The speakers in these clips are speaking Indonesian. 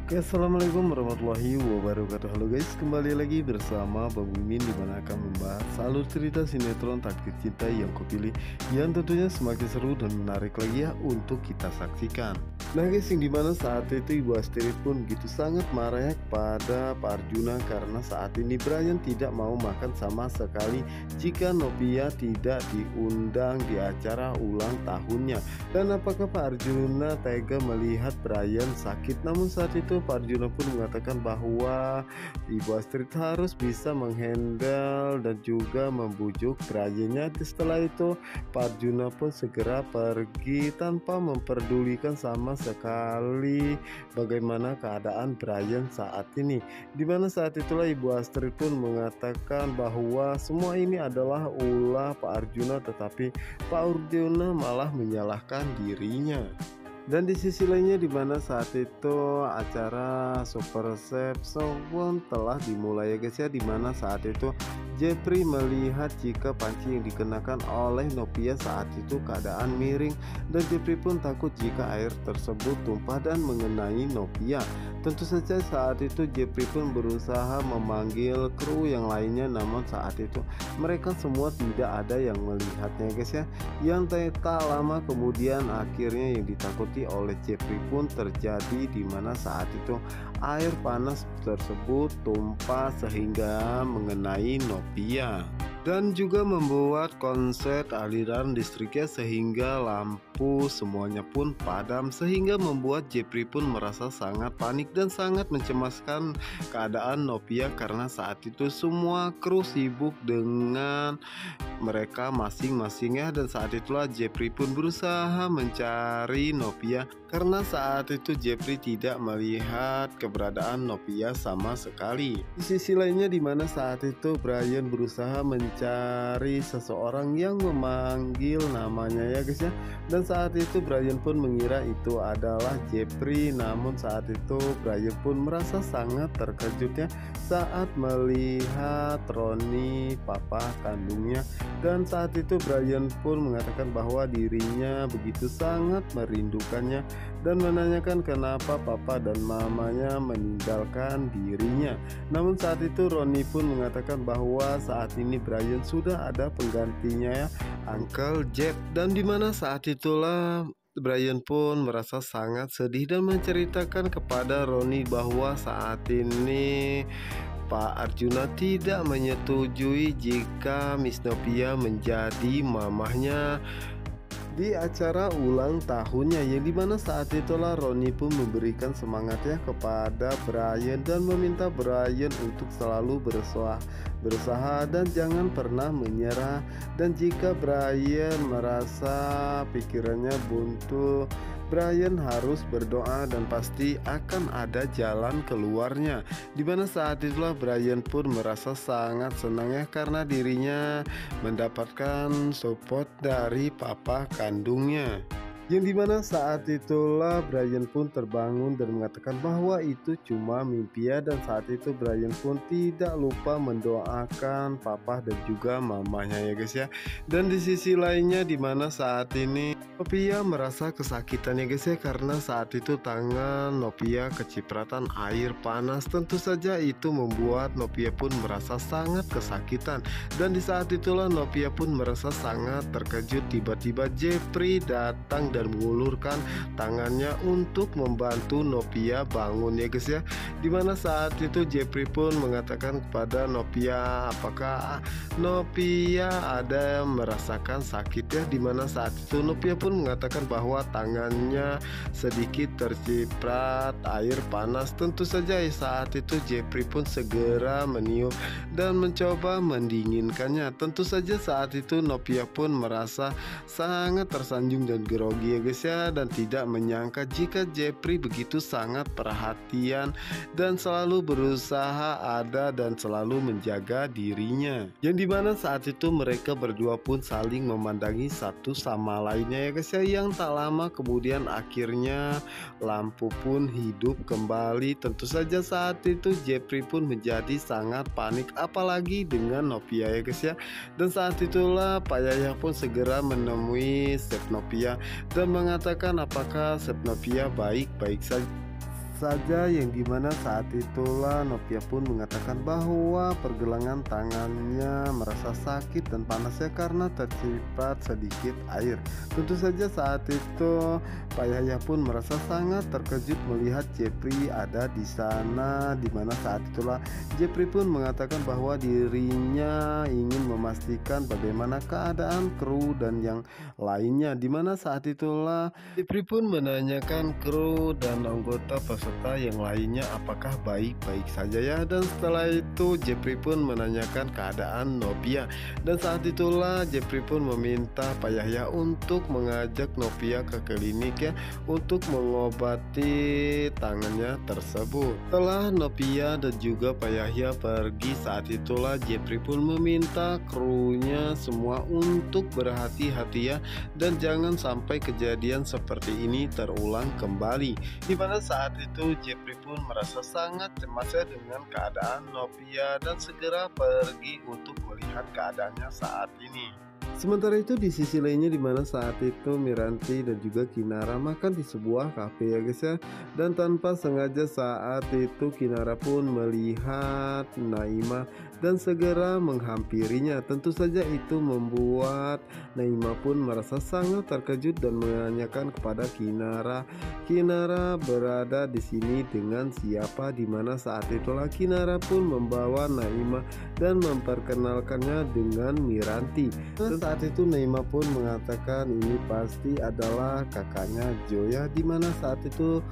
Oke, assalamualaikum warahmatullahi wabarakatuh. Halo guys, kembali lagi bersama Bang Mimin, dimana akan membahas alur cerita sinetron Takdir Cinta yang kupilih, yang tentunya semakin seru dan menarik lagi ya untuk kita saksikan. Nah guys, yang dimana saat itu Ibu Astrid pun begitu sangat marah ya kepada Pak Arjuna, karena saat ini Brian tidak mau makan sama sekali jika Novia tidak diundang di acara ulang tahunnya. Dan apakah Pak Arjuna tega melihat Brian sakit? Namun saat itu Pak Arjuna pun mengatakan bahwa Ibu Astrid harus bisa menghandle dan juga membujuk Briannya. Setelah itu Pak Arjuna pun segera pergi tanpa memperdulikan sama sekali bagaimana keadaan Brian saat ini. Dimana saat itulah Ibu Astrid pun mengatakan bahwa semua ini adalah ulah Pak Arjuna, tetapi Pak Arjuna malah menyalahkan dirinya. Dan di sisi lainnya, dimana saat itu acara Super Chef Show pun telah dimulai ya guys ya, dimana saat itu Jeffrey melihat jika panci yang dikenakan oleh Novia saat itu keadaan miring, dan Jeffrey pun takut jika air tersebut tumpah dan mengenai Novia. Tentu saja saat itu Jeffrey pun berusaha memanggil kru yang lainnya, namun saat itu mereka semua tidak ada yang melihatnya guys ya. Yang tak lama kemudian akhirnya yang ditakuti oleh Jeffrey pun terjadi, dimana saat itu air panas tersebut tumpah sehingga mengenai Novia dan juga membuat konslet aliran listriknya, sehingga lampu semuanya pun padam, sehingga membuat Jeffrey pun merasa sangat panik dan sangat mencemaskan keadaan Novia, karena saat itu semua kru sibuk dengan mereka masing-masingnya. Dan saat itulah Jeffrey pun berusaha mencari Novia, karena saat itu Jeffrey tidak melihat keberadaan Novia sama sekali. Di sisi lainnya, dimana saat itu Brian berusaha mencari seseorang yang memanggil namanya ya guys ya. Dan saat itu Brian pun mengira itu adalah Jeffrey, namun saat itu Brian pun merasa sangat terkejut ya saat melihat Roni, papa kandungnya. Dan saat itu Brian pun mengatakan bahwa dirinya begitu sangat merindukannya dan menanyakan kenapa papa dan mamanya meninggalkan dirinya. Namun saat itu Roni pun mengatakan bahwa saat ini Brian sudah ada penggantinya ya, Uncle Jeff. Dan dimana saat itulah Brian pun merasa sangat sedih dan menceritakan kepada Roni bahwa saat ini Pak Arjuna tidak menyetujui jika Miss Novia menjadi mamahnya di acara ulang tahunnya, yang dimana saat itulah Roni pun memberikan semangatnya kepada Brian dan meminta Brian untuk selalu berusaha dan jangan pernah menyerah. Dan jika Brian merasa pikirannya buntu, Brian harus berdoa dan pasti akan ada jalan keluarnya. Dimana saat itulah Brian pun merasa sangat senang ya, karena dirinya mendapatkan support dari papa kandungnya. Yang dimana saat itulah Brian pun terbangun dan mengatakan bahwa itu cuma mimpi ya. Dan saat itu Brian pun tidak lupa mendoakan papa dan juga mamanya ya guys ya. Dan di sisi lainnya, dimana saat ini Novia merasa kesakitan ya guys ya, karena saat itu tangan Novia kecipratan air panas. Tentu saja itu membuat Novia pun merasa sangat kesakitan. Dan di saat itulah Novia pun merasa sangat terkejut. Tiba-tiba Jeffrey datang dan mengulurkan tangannya untuk membantu Novia bangun ya guys ya. Dimana saat itu Jeffrey pun mengatakan kepada Novia, apakah Novia ada merasakan sakit ya. Dimana saat itu Novia pun mengatakan bahwa tangannya sedikit terciprat air panas. Tentu saja saat itu Jeffrey pun segera meniup dan mencoba mendinginkannya. Tentu saja saat itu Novia pun merasa sangat tersanjung dan grogi ya guys ya, dan tidak menyangka jika Jeffrey begitu sangat perhatian dan selalu berusaha ada dan selalu menjaga dirinya. Yang dimana saat itu mereka berdua pun saling memandangi satu sama lainnya ya guys ya. Yang tak lama kemudian akhirnya lampu pun hidup kembali. Tentu saja saat itu Jeffrey pun menjadi sangat panik, apalagi dengan Novia ya guys ya. Dan saat itulah Pak Yaya pun segera menemui Chef Novia dan mengatakan apakah Chef Novia baik-baik saja saja yang dimana saat itulah Novia pun mengatakan bahwa pergelangan tangannya merasa sakit dan panasnya karena terciprat sedikit air. Tentu saja saat itu Pak Yahya pun merasa sangat terkejut melihat Jepri ada di sana, dimana saat itulah Jepri pun mengatakan bahwa dirinya ingin memastikan bagaimana keadaan kru dan yang lainnya, dimana saat itulah Jepri pun menanyakan kru dan anggota peserta yang lainnya apakah baik-baik saja ya. Dan setelah itu Jepri pun menanyakan keadaan Novia, dan saat itulah Jepri pun meminta Pak Yahya untuk mengajak Novia ke klinik ya, untuk mengobati tangannya tersebut. Setelah Novia dan juga Pak Yahya pergi, saat itulah Jepri pun meminta krunya semua untuk berhati-hati ya, dan jangan sampai kejadian seperti ini terulang kembali. Di mana saat itu Jepri pun merasa sangat cemas ya dengan keadaan Novia dan segera pergi untuk melihat keadaannya saat ini. Sementara itu di sisi lainnya, dimana saat itu Miranti dan juga Kinara makan di sebuah kafe ya guys ya, dan tanpa sengaja saat itu Kinara pun melihat Naima dan segera menghampirinya. Tentu saja itu membuat Naima pun merasa sangat terkejut dan menanyakan kepada Kinara berada di sini dengan siapa, dimana saat itulah Kinara pun membawa Naima dan memperkenalkannya dengan Miranti. Saat itu Naima pun mengatakan ini pasti adalah kakaknya Joya, dimana saat itu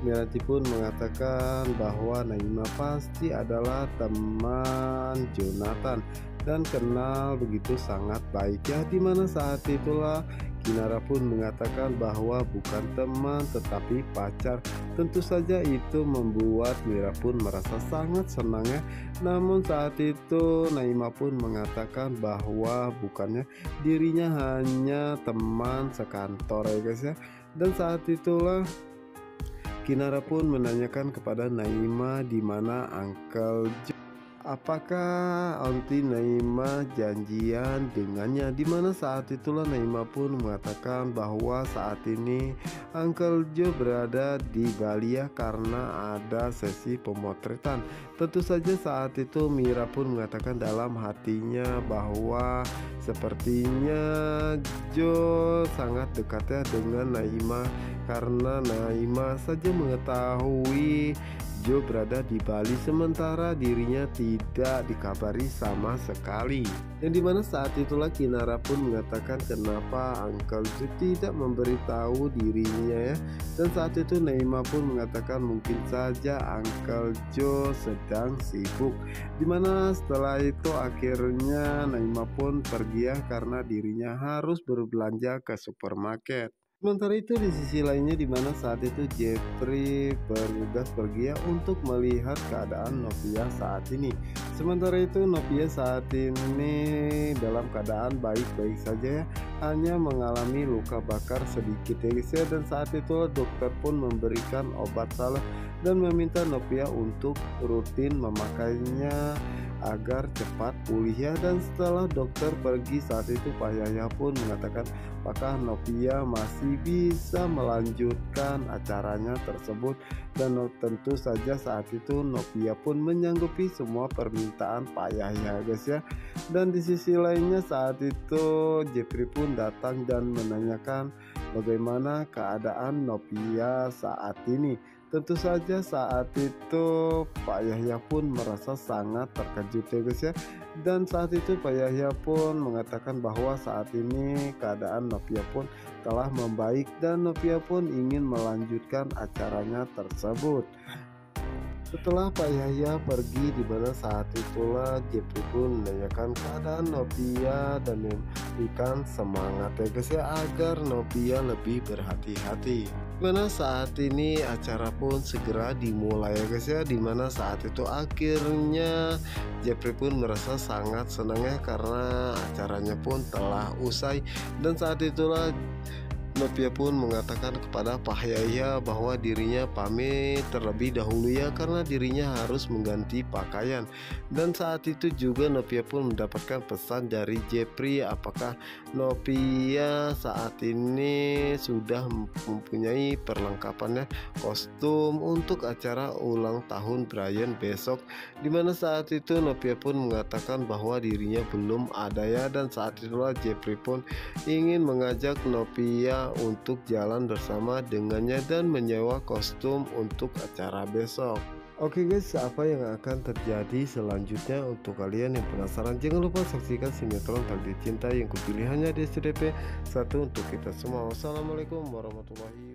Miranti pun mengatakan bahwa Naima pasti adalah teman Jonathan dan kenal begitu sangat baik ya, dimana saat itulah Kinara pun mengatakan bahwa bukan teman tetapi pacar. Tentu saja itu membuat Mira pun merasa sangat senang ya. Namun saat itu Naima pun mengatakan bahwa bukannya dirinya hanya teman sekantor ya guys ya. Dan saat itulah Kinara pun menanyakan kepada Naima di mana Uncle Jo. Apakah Aunty Naima janjian dengannya, dimana saat itulah Naima pun mengatakan bahwa saat ini Uncle Joe berada di Bali ya, karena ada sesi pemotretan. Tentu saja saat itu Mira pun mengatakan dalam hatinya bahwa sepertinya Joe sangat dekatnya dengan Naima, karena Naima saja mengetahui Joe berada di Bali sementara dirinya tidak dikabari sama sekali. Yang dimana saat itulah Kinara pun mengatakan kenapa Uncle Joe tidak memberitahu dirinya ya. Dan saat itu Naima pun mengatakan mungkin saja Uncle Joe sedang sibuk. Dimana setelah itu akhirnya Naima pun pergi ya, karena dirinya harus berbelanja ke supermarket. Sementara itu di sisi lainnya, dimana saat itu Jeffrey bergegas pergi ya untuk melihat keadaan Novia saat ini. Sementara itu Novia saat ini dalam keadaan baik-baik saja ya, hanya mengalami luka bakar sedikit ya guys ya. Dan saat itu dokter pun memberikan obat salep dan meminta Novia untuk rutin memakainya agar cepat pulih ya. Dan setelah dokter pergi, saat itu Pak Yahya pun mengatakan apakah Novia masih bisa melanjutkan acaranya tersebut. Dan tentu saja saat itu Novia pun menyanggupi semua permintaan Pak Yahya guys ya. Dan di sisi lainnya saat itu Jeffrey pun datang dan menanyakan bagaimana keadaan Novia saat ini. Tentu saja saat itu Pak Yahya pun merasa sangat terkejut ya guys ya. Dan saat itu Pak Yahya pun mengatakan bahwa saat ini keadaan Novia pun telah membaik dan Novia pun ingin melanjutkan acaranya tersebut. Setelah Pak Yahya pergi, di mana saat itulah Jeffrey pun menanyakan keadaan Novia dan memberikan semangat ya guys ya, agar Novia lebih berhati-hati. Dimana saat ini acara pun segera dimulai ya guys ya, dimana saat itu akhirnya Jeffrey pun merasa sangat senang ya, karena acaranya pun telah usai. Dan saat itulah Novia pun mengatakan kepada Pak Yahya bahwa dirinya pamit terlebih dahulu ya, karena dirinya harus mengganti pakaian. Dan saat itu juga Novia pun mendapatkan pesan dari Jepri, apakah Novia saat ini sudah mempunyai perlengkapannya kostum untuk acara ulang tahun Brian besok, dimana saat itu Novia pun mengatakan bahwa dirinya belum ada ya. Dan saat itulah Jepri pun ingin mengajak Novia untuk jalan bersama dengannya dan menyewa kostum untuk acara besok. Oke guys, apa yang akan terjadi selanjutnya? Untuk kalian yang penasaran, jangan lupa saksikan sinetron Takdir Cinta yang kupilih hanya di SCTV 1 untuk kita semua. Wassalamualaikum warahmatullahi wabarakatuh.